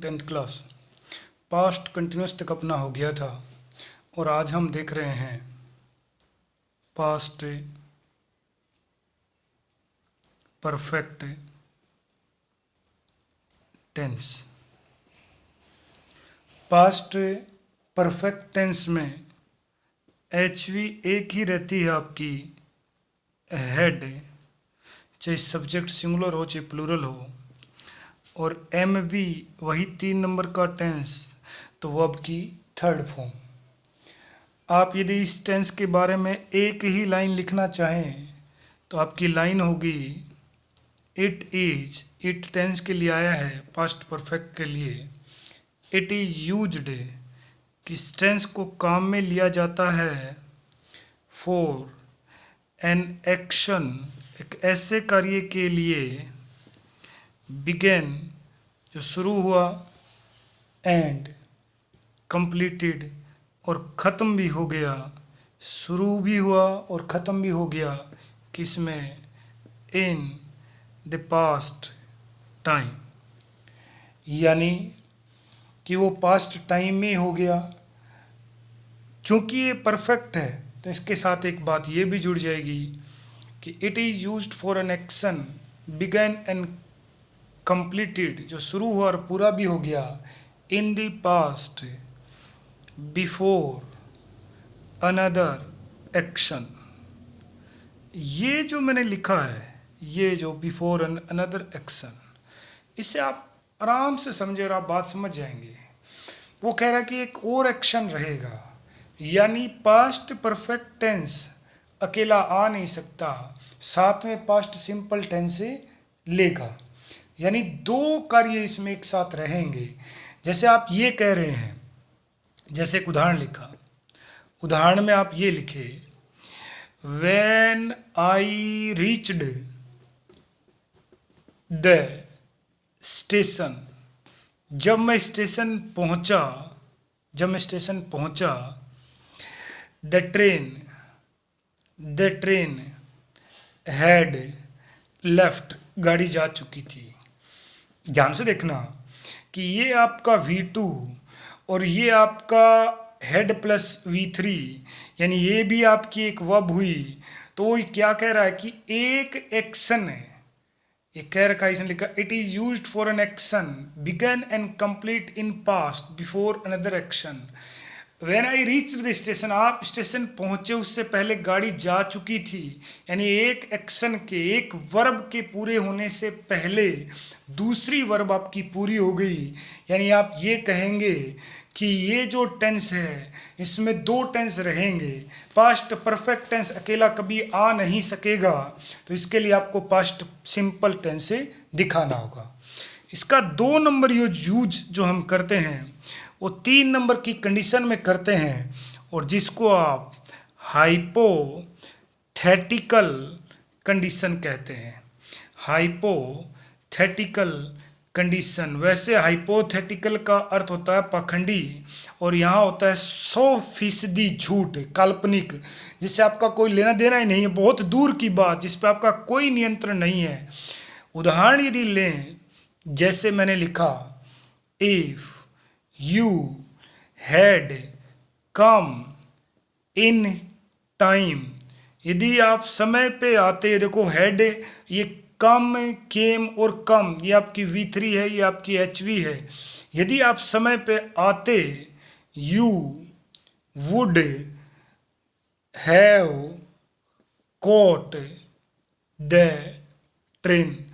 10th class past continuous तक अपना हो गया था और आज हम देख रहे हैं past perfect tense. Past perfect tense में एचवी एक ही रहती है आपकी हेड, चाहे सब्जेक्ट सिंगुलर हो चाहे प्लूरल हो, और एमवी वही 3 नंबर का टेंस, तो वर्ब की थर्ड फॉर्म। आप यदि इस टेंस के बारे में एक ही लाइन लिखना चाहें तो आपकी लाइन होगी इट इज। इट टेंस के लिए आया है, पास्ट परफेक्ट के लिए। इट इज यूज्ड, किस टेंस को काम में लिया जाता है फॉर एन एक्शन, एक ऐसे कार्य के लिए। बिगेन, जो शुरू हुआ, एंड कंप्लीटेड, और ख़त्म भी हो गया। शुरू भी हुआ और ख़त्म भी हो गया, किसमें? इन द पास्ट टाइम, यानी कि वो पास्ट टाइम में हो गया। चूँकि ये परफेक्ट है तो इसके साथ एक बात ये भी जुड़ जाएगी कि it is used for an action began and completed, जो शुरू हुआ और पूरा भी हो गया। In the past, before another action. ये जो मैंने लिखा है, ये जो बिफोर अनदर एक्शन, इससे आप आराम से समझे और आप बात समझ जाएंगे। वो कह रहा है कि एक और एक्शन रहेगा, यानी पास्ट परफेक्ट टेंस अकेला आ नहीं सकता, साथ में पास्ट सिंपल टेंस से लेगा, यानी दो कार्य इसमें एक साथ रहेंगे। जैसे आप ये कह रहे हैं, जैसे एक उदाहरण लिखा, उदाहरण में आप ये लिखे when I reached the station, जब मैं स्टेशन पहुंचा, द ट्रेन हैड लेफ्ट, गाड़ी जा चुकी थी। ध्यान से देखना कि ये आपका V2 और ये आपका हेड प्लस V3, यानी ये भी आपकी एक वर्ब हुई। तो वो क्या कह रहा है कि एक एक्शन है, ये कह रखा है, इसने लिखा it is used for an action began and complete in past before another action. When I reach the station, आप स्टेशन पहुंचे उससे पहले गाड़ी जा चुकी थी, यानी एक एक्शन के, एक वर्ब के पूरे होने से पहले दूसरी वर्ब आपकी पूरी हो गई। यानी आप ये कहेंगे कि ये जो टेंस है इसमें दो टेंस रहेंगे, पास्ट परफेक्ट टेंस अकेला कभी आ नहीं सकेगा, तो इसके लिए आपको पास्ट सिंपल टेंस से दिखाना होगा। इसका 2 नंबर यूज जो हम करते हैं वो 3 नंबर की कंडीशन में करते हैं, और जिसको आप हाइपोथेटिकल कंडीशन कहते हैं। हाइपोथेटिकल कंडीशन, वैसे हाइपोथेटिकल का अर्थ होता है पाखंडी, और यहाँ होता है 100% झूठ, काल्पनिक, जिससे आपका कोई लेना देना ही नहीं है, बहुत दूर की बात, जिस पर आपका कोई नियंत्रण नहीं है। उदाहरण यदि लें, जैसे मैंने लिखा if you had come in time, यदि आप समय पे आते। देखो हैड, ये कम, केम और कम, ये आपकी V3 है, ये आपकी HV है। यदि आप समय पे आते, you would have caught the train,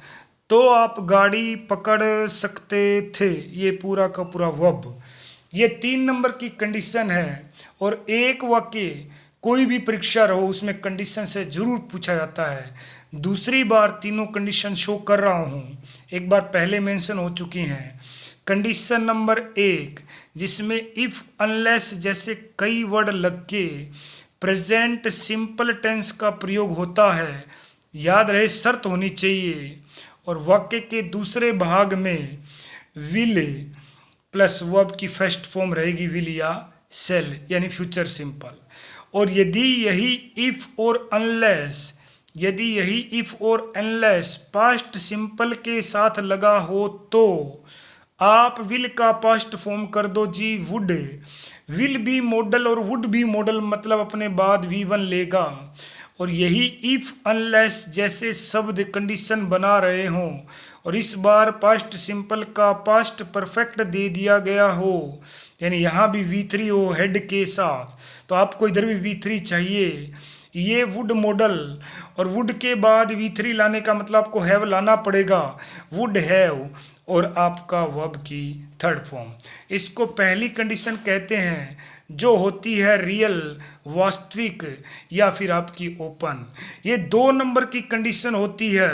तो आप गाड़ी पकड़ सकते थे। ये पूरा का पूरा वर्ब, ये 3 नंबर की कंडीशन है। और एक वाक्य कोई भी परीक्षा रहो उसमें कंडीशन से जरूर पूछा जाता है। दूसरी बार तीनों कंडीशन शो कर रहा हूँ, एक बार पहले मेंशन हो चुकी हैं। कंडीशन नंबर 1, जिसमें इफ अनलेस जैसे कई वर्ड लग के प्रेजेंट सिंपल टेंस का प्रयोग होता है। याद रहे, शर्त होनी चाहिए। और वाक्य के दूसरे भाग में विल प्लस वर्ब की फर्स्ट फॉर्म रहेगी विल या शेल, यानी फ्यूचर सिंपल। और यदि यही इफ और अनलेस पास्ट सिंपल के साथ लगा हो तो आप विल का पास्ट फॉर्म कर दो जी वुड, विल बी मॉडल और वुड बी मॉडल मतलब अपने बाद V1 लेगा। और यही इफ अनलेस जैसे शब्द कंडीशन बना रहे हों और इस बार पास्ट सिंपल का पास्ट परफेक्ट दे दिया गया हो, यानी यहाँ भी V3 हो हेड के साथ, तो आपको इधर भी V3 चाहिए। ये वुड मॉडल और वुड के बाद V3 लाने का मतलब आपको हैव लाना पड़ेगा, वुड हैव और आपका वर्ब की थर्ड फॉर्म। इसको पहली कंडीशन कहते हैं जो होती है रियल वास्तविक या फिर आपकी ओपन। ये 2 नंबर की कंडीशन होती है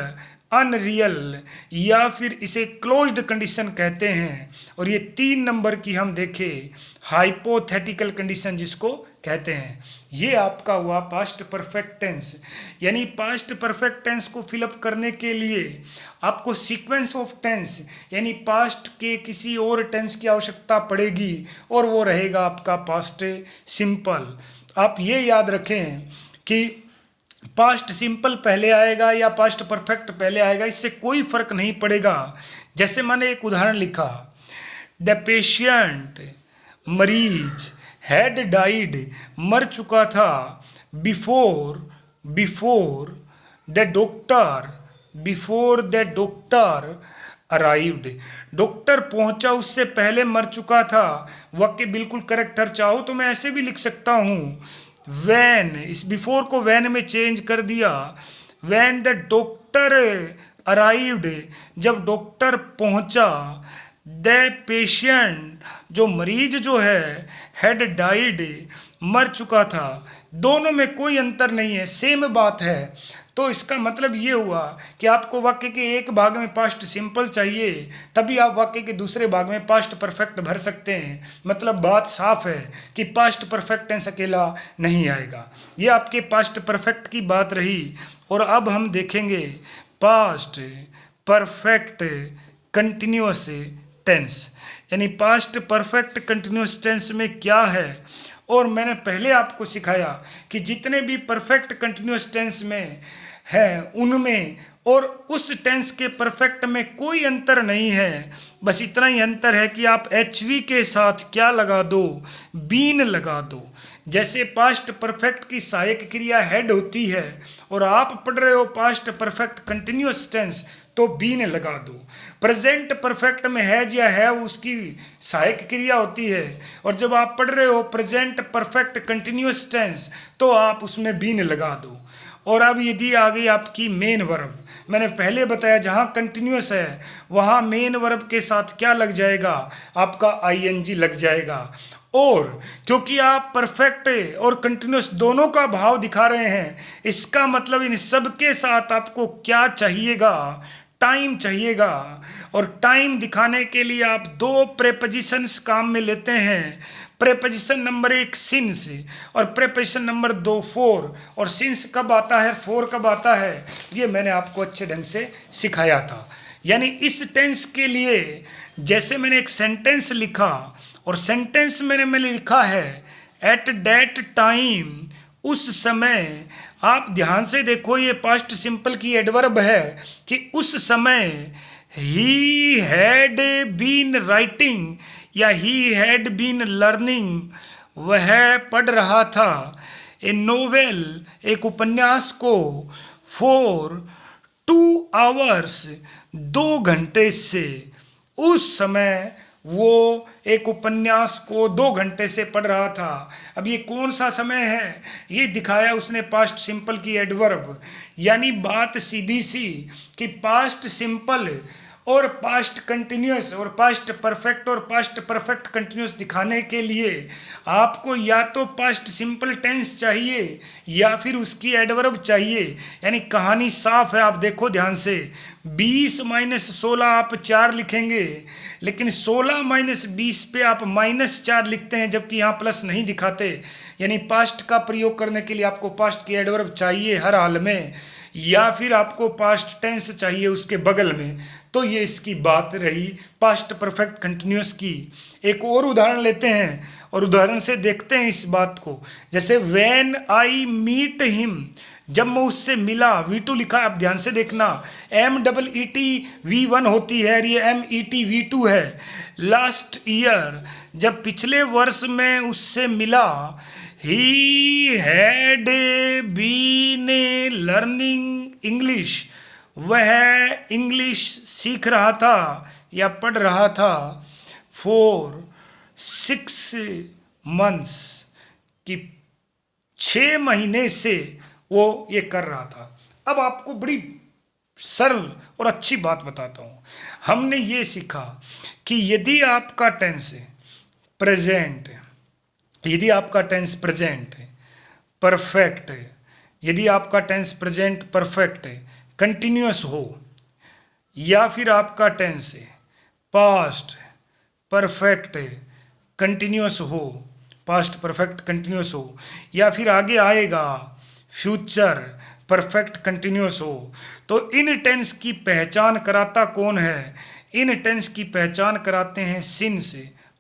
अनरियल या फिर इसे क्लोज्ड कंडीशन कहते हैं। और ये 3 नंबर की हम देखें हाइपोथेटिकल कंडीशन जिसको कहते हैं। ये आपका हुआ पास्ट परफेक्ट टेंस। यानी पास्ट परफेक्ट टेंस को फिलअप करने के लिए आपको सीक्वेंस ऑफ टेंस यानी पास्ट के किसी और टेंस की आवश्यकता पड़ेगी और वो रहेगा आपका पास्ट सिंपल। आप ये याद रखें कि पास्ट सिंपल पहले आएगा या पास्ट परफेक्ट पहले आएगा, इससे कोई फर्क नहीं पड़ेगा। जैसे मैंने एक उदाहरण लिखा, द पेशेंट मरीज हैड डाइड मर चुका था before the doctor arrived. Doctor पहुंचा उससे पहले मर चुका था। वाक्य बिल्कुल करेक्ट है। चाहो तो मैं ऐसे भी लिख सकता हूँ वैन, इस बिफोर को वैन में चेंज कर दिया। वैन द डॉक्टर अराइव्ड, जब डॉक्टर पहुंचा। द पेशेंट, जो मरीज जो है, हैड डाइड, मर चुका था। दोनों में कोई अंतर नहीं है, सेम बात है। तो इसका मतलब ये हुआ कि आपको वाक्य के एक भाग में पास्ट सिंपल चाहिए, तभी आप वाक्य के दूसरे भाग में पास्ट परफेक्ट भर सकते हैं। मतलब बात साफ है कि पास्ट परफेक्ट टेंस अकेला नहीं आएगा। ये आपके पास्ट परफेक्ट की बात रही। और अब हम देखेंगे पास्ट परफेक्ट कंटिन्यूअस टेंस। यानी पास्ट परफेक्ट कंटिन्यूअस टेंस में क्या है। और मैंने पहले आपको सिखाया कि जितने भी परफेक्ट कंटिन्यूअस टेंस में हैं उनमें और उस टेंस के परफेक्ट में कोई अंतर नहीं है। बस इतना ही अंतर है कि आप HV के साथ क्या लगा दो, बीन लगा दो। जैसे पास्ट परफेक्ट की सहायक क्रिया हेड होती है और आप पढ़ रहे हो पास्ट परफेक्ट कंटिन्यूअस टेंस, तो बीन लगा दो। प्रेजेंट परफेक्ट में हैज या है उसकी सहायक क्रिया होती है, और जब आप पढ़ रहे हो प्रेजेंट परफेक्ट कंटिन्यूअस टेंस तो आप उसमें बीन लगा दो। और अब यदि आ गई आपकी मेन वर्ब, मैंने पहले बताया जहाँ कंटिन्यूअस है वहाँ मेन वर्ब के साथ क्या लग जाएगा, आपका ING लग जाएगा। और क्योंकि आप परफेक्ट और कंटिन्यूअस दोनों का भाव दिखा रहे हैं, इसका मतलब इन सब के साथ आपको क्या चाहिएगा, टाइम चाहिएगा। और टाइम दिखाने के लिए आप 2 प्रेपोजिशंस काम में लेते हैं। प्रेपोजिशन नंबर 1 सिंस और प्रेपोजिशन नंबर 2 फॉर। और सिंस कब आता है, फॉर कब आता है, ये मैंने आपको अच्छे ढंग से सिखाया था। यानी इस टेंस के लिए जैसे मैंने एक सेंटेंस लिखा और सेंटेंस मैंने लिखा है एट दैट टाइम, उस समय। आप ध्यान से देखो ये पास्ट सिंपल की एडवर्ब है कि उस समय ही हैड बीन राइटिंग या ही हैड बीन लर्निंग, वह पढ़ रहा था। ए नोवेल, एक उपन्यास को। फॉर 2 आवर्स, 2 घंटे से। उस समय वो एक उपन्यास को 2 घंटे से पढ़ रहा था। अब ये कौन सा समय है, ये दिखाया उसने पास्ट सिंपल की एडवर्ब। यानी बात सीधी सी कि पास्ट सिंपल और पास्ट कंटिन्यूअस और पास्ट परफेक्ट और पास्ट परफेक्ट कंटिन्यूअस दिखाने के लिए आपको या तो पास्ट सिंपल टेंस चाहिए या फिर उसकी एडवर्ब चाहिए। यानी कहानी साफ है, आप देखो ध्यान से। 20 - 16 आप 4 लिखेंगे, लेकिन 16 - 20 पे आप -4 लिखते हैं, जबकि यहाँ प्लस नहीं दिखाते। यानी पास्ट का प्रयोग करने के लिए आपको पास्ट की एडवर्ब चाहिए हर हाल में। या फिर आपको पास्ट टेंस चाहिए उसके बगल में, तो ये इसकी बात रही पास्ट परफेक्ट कंटिन्यूअस की। एक और उदाहरण लेते हैं और उदाहरण से देखते हैं इस बात को। जैसे व्हेन आई मीट हिम, जब मैं उससे मिला, V2 लिखा है, आप ध्यान से देखना, MEET V1 होती है, ये MEET V2 है। लास्ट ईयर, जब पिछले वर्ष में उससे मिला, he had been learning English, वह इंग्लिश सीख रहा था या पढ़ रहा था फॉर 6 months, कि 6 महीने से वो ये कर रहा था। अब आपको बड़ी सरल और अच्छी बात बताता हूँ। हमने ये सीखा कि यदि आपका टेंस प्रेजेंट है, यदि आपका टेंस प्रेजेंट है, परफेक्ट है, यदि आपका टेंस प्रेजेंट परफेक्ट है, कंटिन्यूअस हो, या फिर आपका टेंस है पास्ट परफेक्ट है, कंटिन्यूअस हो, पास्ट परफेक्ट कंटिन्यूअस हो, या फिर आगे आएगा फ्यूचर परफेक्ट कंटिन्यूअस हो, तो इन टेंस की पहचान कराता कौन है? इन टेंस की पहचान कराते हैं सिंस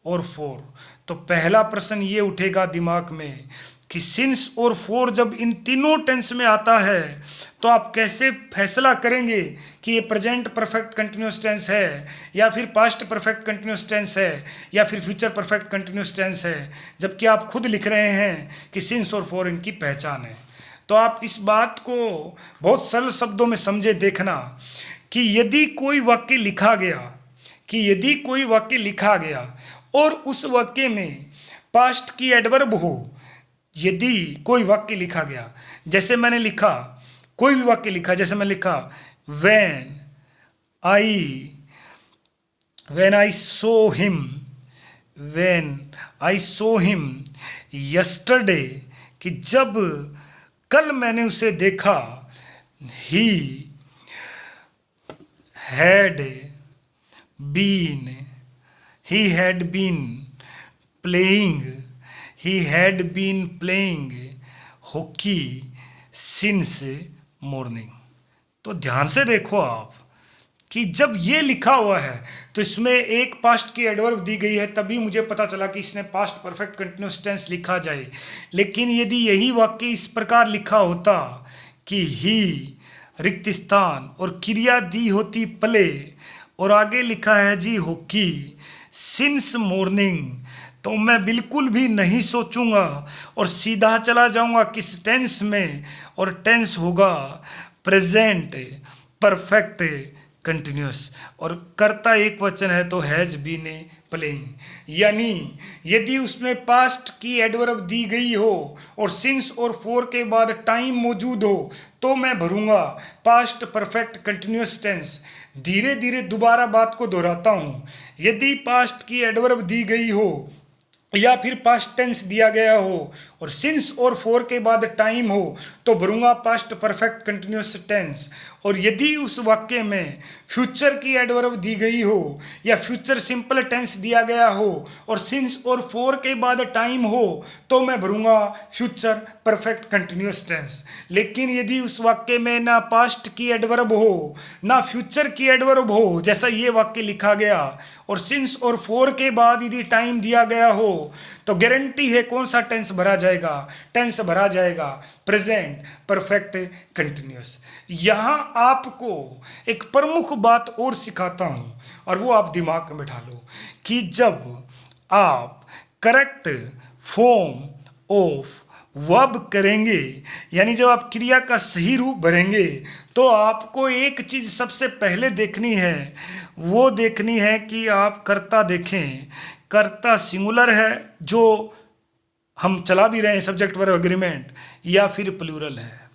और फॉर। तो पहला प्रश्न ये उठेगा दिमाग में कि सिंस और फॉर जब इन तीनों टेंस में आता है तो आप कैसे फैसला करेंगे कि ये प्रेजेंट परफेक्ट कंटिन्यूअस टेंस है, या फिर पास्ट परफेक्ट कंटिन्यूअस टेंस है, या फिर फ्यूचर परफेक्ट कंटिन्यूअस टेंस है, जबकि आप खुद लिख रहे हैं कि सिंस और फॉर इनकी पहचान है। तो आप इस बात को बहुत सरल शब्दों में समझे देखना कि यदि कोई वाक्य लिखा गया, कि यदि कोई वाक्य लिखा गया और उस वाक्य में पास्ट की एडवर्ब हो, यदि कोई वाक्य लिखा गया, जैसे मैंने लिखा, कोई भी वाक्य लिखा, जैसे मैं लिखा when I saw him, when I saw him yesterday, कि जब कल मैंने उसे देखा, he had been playing hockey since morning. तो ध्यान से देखो आप कि जब ये लिखा हुआ है तो इसमें एक पास्ट की एडवर्ब दी गई है, तभी मुझे पता चला कि इसने पास्ट परफेक्ट कंटिन्यूअस टेंस लिखा जाए। लेकिन यदि यही वाक्य इस प्रकार लिखा होता कि ही रिक्त स्थान और क्रिया दी होती प्ले और आगे लिखा है जी हॉकी सिंस मॉर्निंग, तो मैं बिल्कुल भी नहीं सोचूंगा और सीधा चला जाऊंगा किस टेंस में, और टेंस होगा प्रेजेंट परफेक्ट कंटिन्यूअस, और कर्ता एक वचन है तो हैज बीन प्लेइंग। यानी यदि उसमें पास्ट की एडवर्ब दी गई हो और सिंस और फॉर के बाद टाइम मौजूद हो तो मैं भरूंगा पास्ट परफेक्ट कंटिन्यूअस टेंस। धीरे धीरे दोबारा बात को दोहराता हूँ, यदि पास्ट की एडवर्ब दी गई हो या फिर पास्ट टेंस दिया गया हो और सिंस और फॉर के बाद टाइम हो तो भरूंगा पास्ट परफेक्ट कंटिन्यूअस टेंस। और यदि उस वाक्य में फ्यूचर की एडवर्ब दी गई हो या फ्यूचर सिंपल टेंस दिया गया हो और सिंस और फॉर के बाद टाइम हो तो मैं भरूंगा फ्यूचर परफेक्ट कंटिन्यूअस टेंस। लेकिन यदि उस वाक्य में ना पास्ट की एडवर्ब हो ना फ्यूचर की एडवर्ब हो, जैसा ये वाक्य लिखा गया, और सिंस और फॉर के बाद यदि टाइम दिया गया हो, तो गारंटी है कौन सा टेंस भरा जाएगा? टेंस भरा जाएगा प्रेजेंट परफेक्ट कंटिन्यूअस। यहाँ आपको एक प्रमुख बात और सिखाता हूँ और वो आप दिमाग में बैठा लो कि जब आप करेक्ट फॉर्म ऑफ वर्ब करेंगे, यानी जब आप क्रिया का सही रूप भरेंगे, तो आपको एक चीज सबसे पहले देखनी है, वो देखनी है कि आप कर्ता देखें, कर्ता सिंगुलर है जो हम चला भी रहे हैं सब्जेक्ट वर्ब एग्रीमेंट, या फिर प्लूरल है।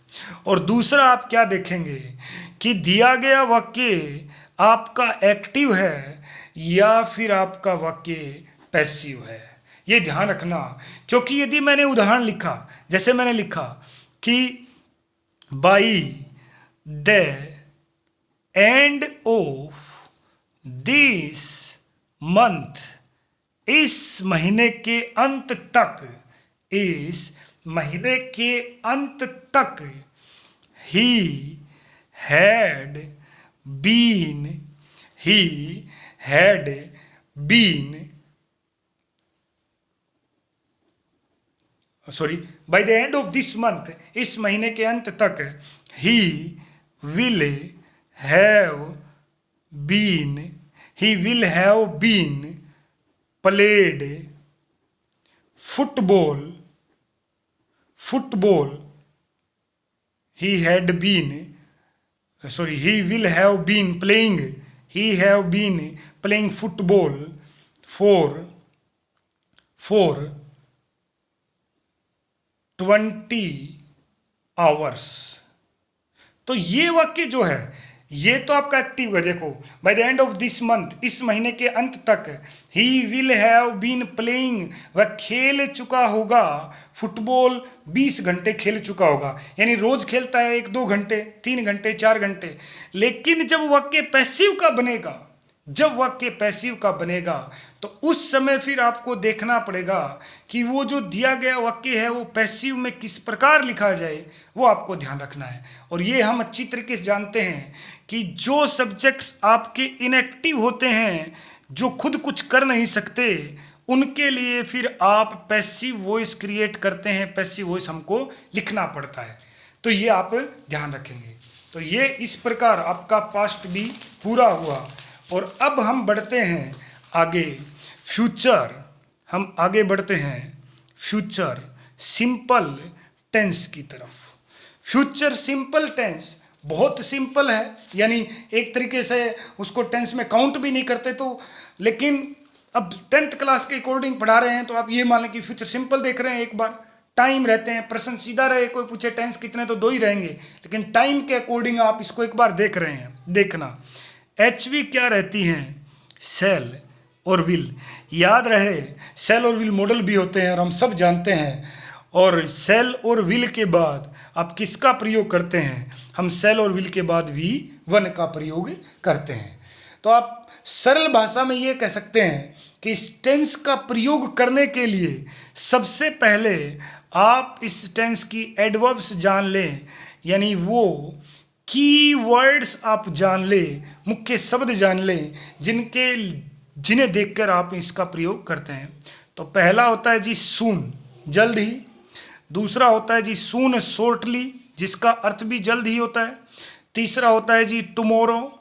और दूसरा आप क्या देखेंगे कि दिया गया वाक्य आपका एक्टिव है या फिर आपका वाक्य पैसिव है। ये ध्यान रखना, क्योंकि यदि मैंने उदाहरण लिखा, जैसे मैंने लिखा कि by the end of this month, इस महीने के अंत तक, इस महीने के अंत तक, he had been, he had been, sorry, by the end of this month, इस महीने के अंत तक, he will have been, he will have been played football, football, he had been, sorry, he will have been playing, he have been playing football for 20 hours। तो ये वाक्य जो है ये तो आपका एक्टिव है। देखो, by the end of this month, इस महीने के अंत तक, he will have been playing, वह खेल चुका होगा, फुटबॉल 20 घंटे खेल चुका होगा। यानी रोज खेलता है 1-2 घंटे, 3 घंटे, 4 घंटे। लेकिन जब वाक्य पैसिव का बनेगा, जब वाक्य पैसिव का बनेगा तो उस समय फिर आपको देखना पड़ेगा कि वो जो दिया गया वाक्य है वो पैसिव में किस प्रकार लिखा जाए, वो आपको ध्यान रखना है। और ये हम अच्छी तरीके से जानते हैं कि जो सब्जेक्ट्स आपके इनएक्टिव होते हैं, जो खुद कुछ कर नहीं सकते, उनके लिए फिर आप पैसिव वॉइस क्रिएट करते हैं, पैसिव वॉइस हमको लिखना पड़ता है। तो ये आप ध्यान रखेंगे। तो ये इस प्रकार आपका पास्ट भी पूरा हुआ। और अब हम बढ़ते हैं आगे फ्यूचर, हम आगे बढ़ते हैं फ्यूचर सिंपल टेंस की तरफ। फ्यूचर सिंपल टेंस बहुत सिंपल है, यानी एक तरीके से उसको टेंस में काउंट भी नहीं करते। तो लेकिन अब 10th क्लास के अकॉर्डिंग पढ़ा रहे हैं, तो आप ये मान लें कि फ्यूचर सिंपल देख रहे हैं। एक बार टाइम रहते हैं, प्रश्न सीधा रहे, कोई पूछे टेंस कितने, तो 2 ही रहेंगे, लेकिन टाइम के अकॉर्डिंग आप इसको एक बार देख रहे हैं। देखना, HV क्या रहती हैं, सेल और विल। याद रहे, सेल और विल मॉडल भी होते हैं और हम सब जानते हैं। और सेल और विल के बाद आप किसका प्रयोग करते हैं, हम सेल और विल के बाद V1 का प्रयोग करते हैं। तो आप सरल भाषा में ये कह सकते हैं कि इस टेंस का प्रयोग करने के लिए सबसे पहले आप इस टेंस की एडवर्ब्स जान लें, यानी वो कीवर्ड्स आप जान लें, मुख्य शब्द जान लें, जिन्हें देखकर आप इसका प्रयोग करते हैं। तो पहला होता है जी सून, जल्द ही। दूसरा होता है जी सून शॉर्टली, जिसका अर्थ भी जल्द ही होता है। तीसरा होता है जी टुमारो,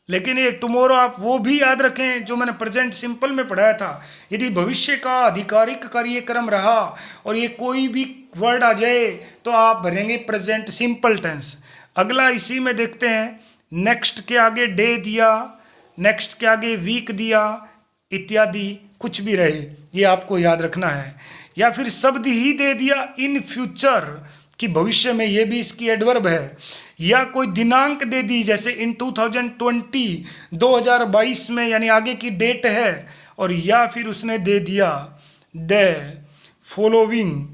लेकिन ये टुमारो आप वो भी याद रखें जो मैंने प्रेजेंट सिंपल में पढ़ाया था। यदि भविष्य का आधिकारिक कार्यक्रम रहा और ये कोई भी वर्ड आ जाए तो आप भरेंगे प्रेजेंट सिंपल टेंस। अगला इसी में देखते हैं, नेक्स्ट के आगे डे दिया, नेक्स्ट के आगे वीक दिया, इत्यादि कुछ भी रहे, ये आपको याद रखना है। या फिर शब्द ही दे दिया इन फ्यूचर, कि भविष्य में, ये भी इसकी एडवर्ब है। या कोई दिनांक दे दी, जैसे इन 2022 में, यानी आगे की डेट है। और या फिर उसने दे दिया द फॉलोइंग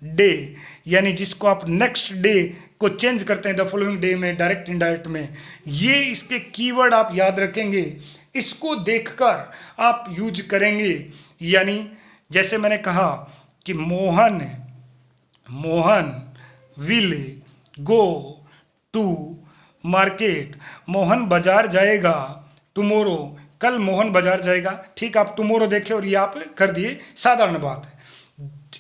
डे, यानी जिसको आप नेक्स्ट डे को चेंज करते हैं द फॉलोइंग डे में, डायरेक्ट इनडायरेक्ट में। ये इसके कीवर्ड आप याद रखेंगे, इसको देखकर आप यूज करेंगे। यानी जैसे मैंने कहा कि Mohan will go to market, Mohan बाजार जाएगा टुमारो, कल मोहन बाजार जाएगा। ठीक, आप टुमारो देखे और ये आप कर दिए, साधारण बात है।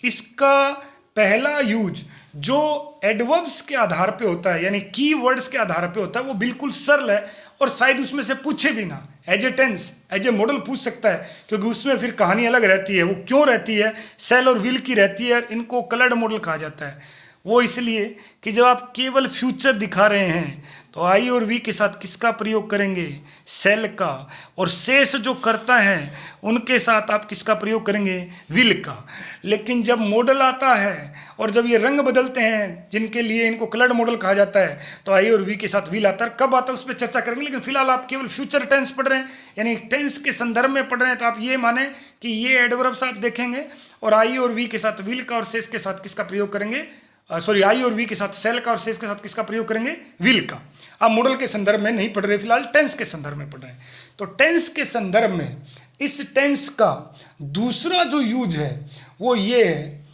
इसका पहला यूज जो एडवर्ब्स के आधार पे होता है, यानी कीवर्ड्स के आधार पे होता है, वो बिल्कुल सरल है और शायद उसमें से पूछे भी ना। As a tense, as a modal पूछ सकता है, क्योंकि उसमें फिर कहानी अलग रहती है। वो क्यों रहती है, सेल और विल की रहती है। इनको कलर्ड मॉडल कहा जाता है। वो इसलिए कि जब आप केवल फ्यूचर दिखा रहे हैं तो आई और वी के साथ किसका प्रयोग करेंगे, सेल का। और शेष जो करता है उनके साथ आप किसका प्रयोग करेंगे, विल का। लेकिन जब मॉडल आता है और जब ये रंग बदलते हैं, जिनके लिए इनको कलर्ड मॉडल कहा जाता है, तो आई और वी के साथ विल आता है। कब आता है उस पर चर्चा करेंगे, लेकिन फिलहाल आप केवल फ्यूचर टेंस पढ़ रहे हैं, यानी टेंस के संदर्भ में पढ़ रहे हैं। तो आप ये माने कि ये एडवर्ब्स आप देखेंगे और आई और वी के साथ विल का और शेष के साथ किसका प्रयोग करेंगे, सॉरी, आई और वी के साथ सेल का और शेष के साथ किसका प्रयोग करेंगे, विल का। आप मॉडल के संदर्भ में नहीं पढ़ रहे, फिलहाल टेंस के संदर्भ में पढ़ रहे हैं। तो टेंस के संदर्भ में इस टेंस का दूसरा जो यूज है वो ये है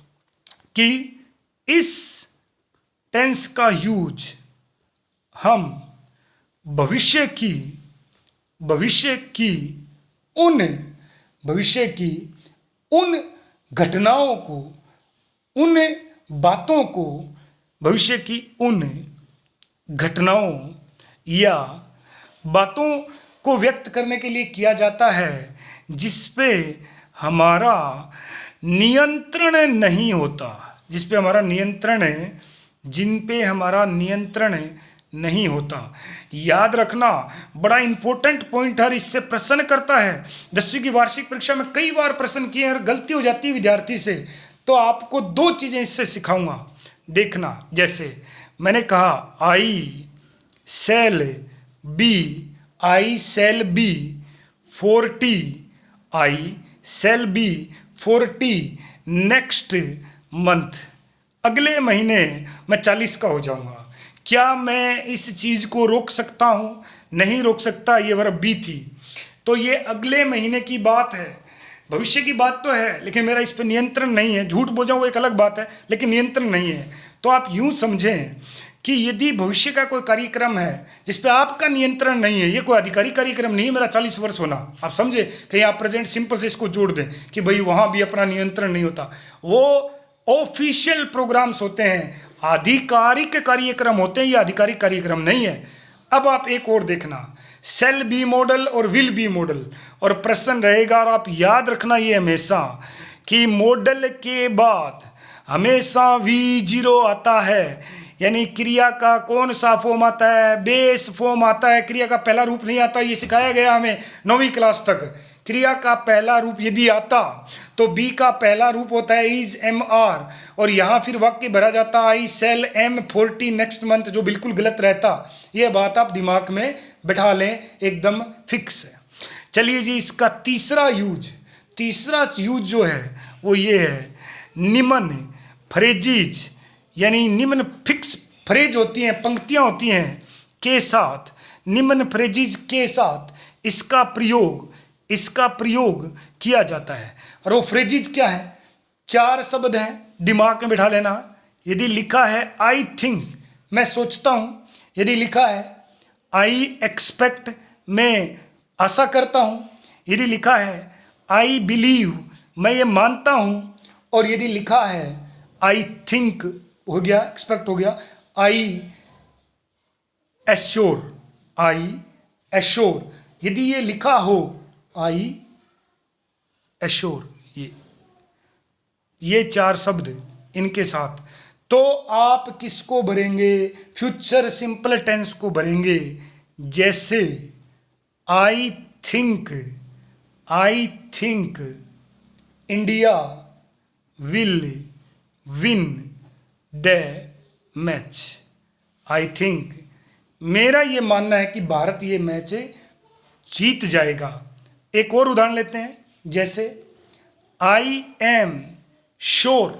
कि इस टेंस का यूज हम भविष्य की उन भविष्य की उन घटनाओं को, उन बातों को, भविष्य की उन घटनाओं या बातों को व्यक्त करने के लिए किया जाता है जिस पे हमारा नियंत्रण नहीं होता, जिस पे हमारा नियंत्रण है, जिन पे हमारा नियंत्रण नहीं होता। याद रखना, बड़ा इंपॉर्टेंट पॉइंट है, इससे प्रश्न करता है। 10वीं की वार्षिक परीक्षा में कई बार प्रश्न किए और गलती हो जाती है विद्यार्थी से, तो आपको 2 चीजें इससे सिखाऊंगा, देखना। जैसे मैंने कहा आई सेल बी 40, आई सेल बी 40 नेक्स्ट मंथ, अगले महीने मैं 40 का हो जाऊंगा। क्या मैं इस चीज़ को रोक सकता हूँ? नहीं रोक सकता, ये वर्ब बी थी। तो ये अगले महीने की बात है, भविष्य की बात तो है, लेकिन मेरा इस पर नियंत्रण नहीं है। झूठ बोल जाऊँ वो एक अलग बात है, लेकिन नियंत्रण नहीं है। तो आप यूँ समझें कि यदि भविष्य का कोई कार्यक्रम है जिस पे आपका नियंत्रण नहीं है, ये कोई आधिकारिक कार्यक्रम नहीं है, मेरा 40 वर्ष होना, आप समझे, कहीं आप प्रेजेंट सिंपल से इसको जोड़ दें कि भाई वहाँ भी अपना नियंत्रण नहीं होता। वो ऑफिशियल प्रोग्राम्स होते हैं, आधिकारिक कार्यक्रम होते हैं, ये आधिकारिक कार्यक्रम नहीं है। अब आप एक और देखना, सेल बी मॉडल और विल बी मॉडल, और प्रश्न रहेगा, और आप याद रखना ये हमेशा कि मॉडल के बाद हमेशा V0 आता है, यानी क्रिया का कौन सा फॉर्म आता है? बेस फॉर्म आता है। क्रिया का पहला रूप नहीं आता, ये सिखाया गया हमें 9वीं क्लास तक। क्रिया का पहला रूप यदि आता तो बी का पहला रूप होता है इज एम आर, और यहाँ फिर वाक्य भरा जाता आई सेल M 40 नेक्स्ट मंथ, जो बिल्कुल गलत रहता। ये बात आप दिमाग में बैठा लें, एकदम फिक्स है। चलिए जी, इसका तीसरा यूज जो है वो ये है, निम्न फ्रेजिज, यानी निम्न फिक्स फ्रेज होती हैं, पंक्तियां होती हैं के साथ, निम्न फ्रेजिज के साथ इसका प्रयोग किया जाता है। और वो फ्रेजिज क्या है? 4 शब्द हैं, दिमाग में बिठा लेना। यदि लिखा है आई थिंक, मैं सोचता हूं, यदि लिखा है आई एक्सपेक्ट, मैं आशा करता हूं, यदि लिखा है आई बिलीव, मैं ये मानता हूं, और यदि लिखा है आई थिंक, हो गया एक्सपेक्ट, हो गया आई एश्योर, यदि ये लिखा हो आई एश्योर, ये 4 शब्द इनके साथ, तो आप किसको भरेंगे? फ्यूचर सिंपल टेंस को भरेंगे। जैसे I think India will win the match. I think, मेरा ये मानना है कि भारत ये मैच जीत जाएगा। एक और उदाहरण लेते हैं, जैसे आई एम श्योर,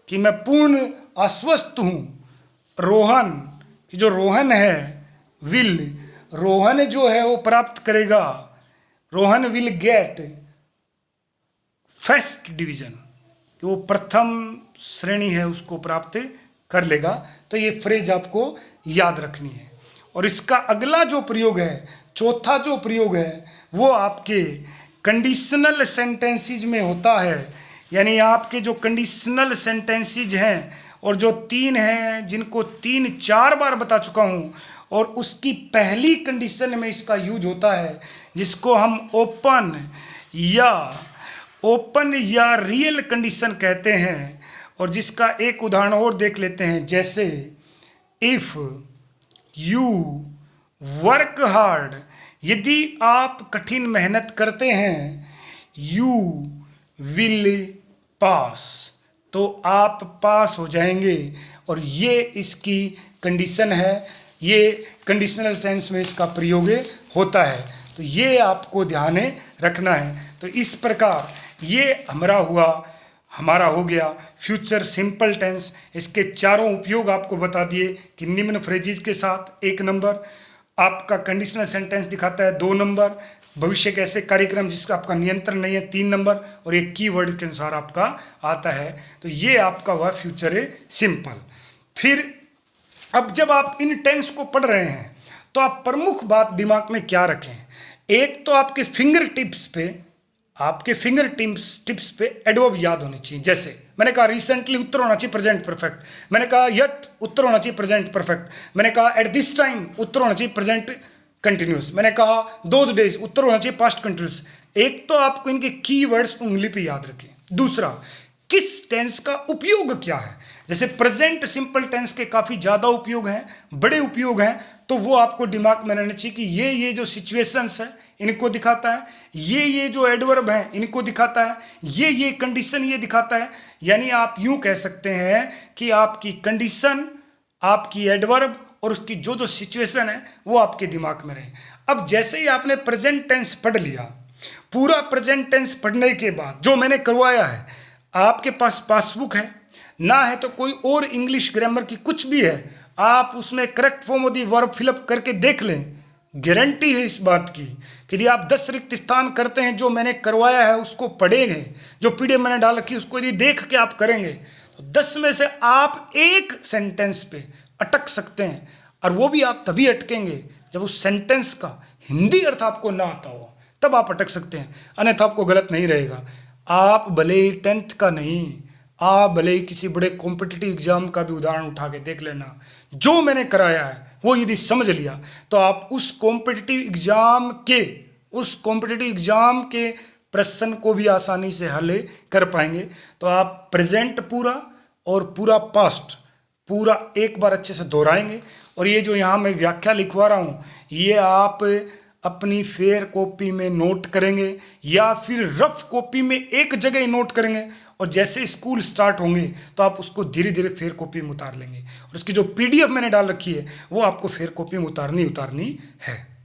कि मैं पूर्ण आश्वस्त हूँ, रोहन, कि जो रोहन है, रोहन जो है वो प्राप्त करेगा, Rohan will get first division, कि वो प्रथम श्रेणी है उसको प्राप्त कर लेगा। तो ये फ्रेज आपको याद रखनी है। और इसका अगला जो प्रयोग है, चौथा जो प्रयोग है, वो आपके कंडीशनल सेंटेंसेज में होता है। यानी आपके जो कंडीशनल सेंटेंसेज हैं, और जो 3 हैं, जिनको 3-4 बार बता चुका हूँ, और उसकी पहली कंडीशन में इसका यूज होता है, जिसको हम ओपन या रियल कंडीशन कहते हैं। और जिसका एक उदाहरण और देख लेते हैं, जैसे इफ यू वर्क हार्ड, यदि आप कठिन मेहनत करते हैं, यू विल पास, तो आप पास हो जाएंगे। और ये इसकी कंडीशन है, ये कंडीशनल सेंस में इसका प्रयोग होता है। तो ये आपको ध्यान रखना है। तो इस प्रकार ये हमारा हो गया फ्यूचर सिंपल टेंस। इसके चारों उपयोग आपको बता दिए कि निम्न फ्रेजेस के साथ 1 नंबर, आपका कंडीशनल सेंटेंस दिखाता है 2 नंबर, भविष्य के ऐसे कार्यक्रम जिसका आपका नियंत्रण नहीं है 3 नंबर, और एक कीवर्ड के अनुसार आपका आता है। तो ये आपका हुआ फ्यूचर सिंपल। फिर अब जब आप इन टेंस को पढ़ रहे हैं तो आप प्रमुख बात दिमाग में क्या रखें? एक तो आपके फिंगर टिप्स पे एडवर्ब याद होने चाहिए। जैसे मैंने कहा रिसेंटली उत्तर होना चाहिए प्रेजेंट परफेक्ट, मैंने कहा यट उत्तर होना चाहिए प्रेजेंट परफेक्ट, मैंने कहा एट दिस टाइम उत्तर होना चाहिए प्रेजेंट कंटिन्यूस, मैंने कहा दोज डेज उत्तर होना चाहिए पास्ट कंटिन्यूस। एक तो आपको इनके कीवर्ड्स उंगली पे याद रखें। दूसरा, किस टेंस का उपयोग क्या है? जैसे प्रेजेंट सिंपल टेंस के काफ़ी ज़्यादा उपयोग हैं, बड़े उपयोग हैं, तो वो आपको दिमाग में रहना चाहिए कि ये जो सिचुएशंस है इनको दिखाता है, ये जो एडवर्ब हैं इनको दिखाता है, ये कंडीशन ये दिखाता है। यानी आप यूं कह सकते हैं कि आपकी कंडीशन, आपकी एडवर्ब और उसकी जो सिचुएशन है वो आपके दिमाग में रहे। अब जैसे ही आपने प्रेजेंट टेंस पढ़ लिया, पूरा प्रेजेंट टेंस पढ़ने के बाद जो मैंने करवाया है, आपके पास पासबुक है ना है तो कोई और इंग्लिश ग्रामर की कुछ भी है, आप उसमें correct form of the verb fill up करके देख लें। गारंटी है इस बात की कि यदि आप 10 रिक्त स्थान करते हैं, जो मैंने करवाया है उसको पढ़ेंगे, जो पीडीएफ मैंने डाल रखी है उसको यदि देख के आप करेंगे तो 10 में से आप एक सेंटेंस पे अटक सकते हैं। और वो भी आप तभी अटकेंगे जब उस सेंटेंस का हिंदी अर्थ आपको ना आता हो, तब आप अटक सकते हैं, अन्यथा आपको गलत नहीं रहेगा। आप भले ही 10th का नहीं, आप भले ही किसी बड़े कॉम्पिटिटिव एग्जाम का भी उदाहरण उठा के देख लेना, जो मैंने कराया है वो यदि समझ लिया तो आप उस कॉम्पिटिटिव एग्जाम के प्रश्न को भी आसानी से हल कर पाएंगे। तो आप प्रेजेंट पूरा और पूरा पास्ट पूरा एक बार अच्छे से दोहराएंगे। और ये जो यहाँ मैं व्याख्या लिखवा रहा हूँ, ये आप अपनी फेयर कॉपी में नोट करेंगे या फिर रफ कॉपी में एक जगह ही नोट करेंगे, और जैसे स्कूल स्टार्ट होंगे तो आप उसको धीरे धीरे फेयर कॉपी में उतार लेंगे। और उसकी जो पीडीएफ मैंने डाल रखी है वो आपको फेयर कॉपी में उतारनी है।